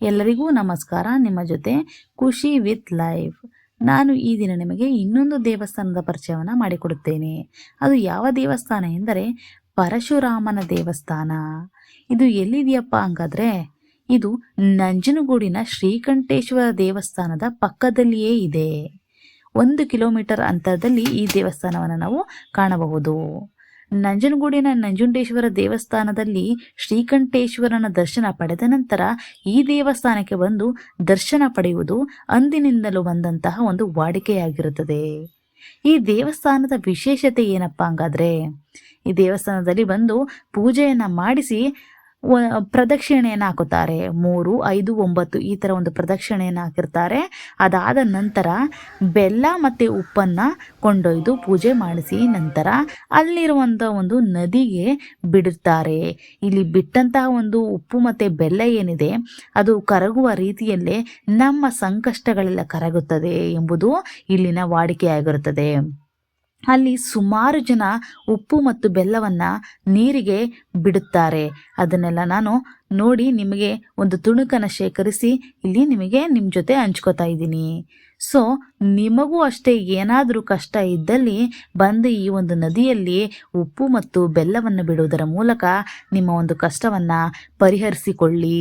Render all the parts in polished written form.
ಎಲ್ಲರಿಗೂ ನಮಸ್ಕಾರ. ನಿಮ್ಮ ಜೊತೆ ಖುಷಿ ವಿತ್ ಲೈಫ್. ನಾನು ಈ ದಿನ ನಿಮಗೆ ಇನ್ನೊಂದು ದೇವಸ್ಥಾನದ ಪರಿಚಯವನ್ನು ಮಾಡಿಕೊಡುತ್ತೇನೆ. ಅದು ಯಾವ ದೇವಸ್ಥಾನ ಎಂದರೆ ಪರಶುರಾಮನ ದೇವಸ್ಥಾನ. ಇದು ಎಲ್ಲಿದೆಯಪ್ಪ ಹಂಗಾದ್ರೆ ಇದು ನಂಜನಗೂಡಿನ ಶ್ರೀಕಂಠೇಶ್ವರ ದೇವಸ್ಥಾನದ ಪಕ್ಕದಲ್ಲಿಯೇ ಇದೆ. 1 ಕಿಲೋಮೀಟರ್ ಅಂತರದಲ್ಲಿ ಈ ದೇವಸ್ಥಾನವನ್ನು ನಾವು ಕಾಣಬಹುದು. ನಂಜನಗೂಡಿನ ನಂಜುಂಡೇಶ್ವರ ದೇವಸ್ಥಾನದಲ್ಲಿ ಶ್ರೀಕಂಠೇಶ್ವರನ ದರ್ಶನ ಪಡೆದ ನಂತರ ಈ ದೇವಸ್ಥಾನಕ್ಕೆ ಬಂದು ದರ್ಶನ ಪಡೆಯುವುದು ಅಂದಿನಿಂದಲೂ ಬಂದಂತಹ ಒಂದು ವಾಡಿಕೆಯಾಗಿರುತ್ತದೆ. ಈ ದೇವಸ್ಥಾನದ ವಿಶೇಷತೆ ಏನಪ್ಪಾ ಹಂಗಾದ್ರೆ, ಈ ದೇವಸ್ಥಾನದಲ್ಲಿ ಬಂದು ಪೂಜೆಯನ್ನು ಮಾಡಿಸಿ ಪ್ರದಕ್ಷಿಣೆಯನ್ನು ಹಾಕುತ್ತಾರೆ. 3, 5, 9 ಈ ಥರ ಒಂದು ಪ್ರದಕ್ಷಿಣೆಯನ್ನು ಹಾಕಿರ್ತಾರೆ. ಅದಾದ ನಂತರ ಬೆಲ್ಲ ಮತ್ತು ಉಪ್ಪನ್ನು ಕೊಂಡೊಯ್ದು ಪೂಜೆ ಮಾಡಿಸಿ ನಂತರ ಅಲ್ಲಿರುವಂಥ ಒಂದು ನದಿಗೆ ಬಿಡುತ್ತಾರೆ. ಇಲ್ಲಿ ಬಿಟ್ಟಂತಹ ಒಂದು ಉಪ್ಪು ಮತ್ತು ಬೆಲ್ಲ ಏನಿದೆ ಅದು ಕರಗುವ ರೀತಿಯಲ್ಲೇ ನಮ್ಮ ಸಂಕಷ್ಟಗಳೆಲ್ಲ ಕರಗುತ್ತದೆ ಎಂಬುದು ಇಲ್ಲಿನ ವಾಡಿಕೆಯಾಗಿರುತ್ತದೆ. ಅಲ್ಲಿ ಸುಮಾರು ಜನ ಉಪ್ಪು ಮತ್ತು ಬೆಲ್ಲವನ್ನು ನೀರಿಗೆ ಬಿಡುತ್ತಾರೆ. ಅದನ್ನೆಲ್ಲ ನಾನು ನೋಡಿ ನಿಮಗೆ ಒಂದು ತುಣುಕನ್ನು ಶೇಖರಿಸಿ ಇಲ್ಲಿ ನಿಮ್ಮ ಜೊತೆ ಹಂಚ್ಕೋತಾ ಇದ್ದೀನಿ. ಸೊ ನಿಮಗೂ ಅಷ್ಟೇ ಏನಾದರೂ ಕಷ್ಟ ಇದ್ದಲ್ಲಿ ಬಂದು ಈ ಒಂದು ನದಿಯಲ್ಲಿ ಉಪ್ಪು ಮತ್ತು ಬೆಲ್ಲವನ್ನು ಬಿಡುವುದರ ಮೂಲಕ ನಿಮ್ಮ ಒಂದು ಕಷ್ಟವನ್ನು ಪರಿಹರಿಸಿಕೊಳ್ಳಿ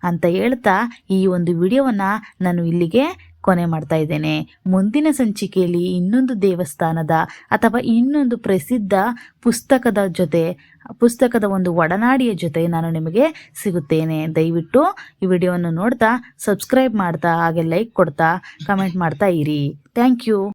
ಅಂತ ಹೇಳ್ತಾ ಈ ಒಂದು ವಿಡಿಯೋವನ್ನು ನಾನು ಇಲ್ಲಿಗೆ ಕೊನೆ ಮಾಡ್ತಾ ಇದ್ದೇನೆ. ಮುಂದಿನ ಸಂಚಿಕೆಯಲ್ಲಿ ಇನ್ನೊಂದು ದೇವಸ್ಥಾನದ ಅಥವಾ ಇನ್ನೊಂದು ಪ್ರಸಿದ್ಧ ಪುಸ್ತಕದ ಒಂದು ಒಡನಾಡಿಯ ಜೊತೆ ನಾನು ನಿಮಗೆ ಸಿಗುತ್ತೇನೆ. ದಯವಿಟ್ಟು ಈ ವಿಡಿಯೋವನ್ನು ನೋಡ್ತಾ ಸಬ್ಸ್ಕ್ರೈಬ್ ಮಾಡ್ತಾ ಹಾಗೆ ಲೈಕ್ ಕೊಡ್ತಾ ಕಮೆಂಟ್ ಮಾಡ್ತಾ ಇರಿ. Thank you.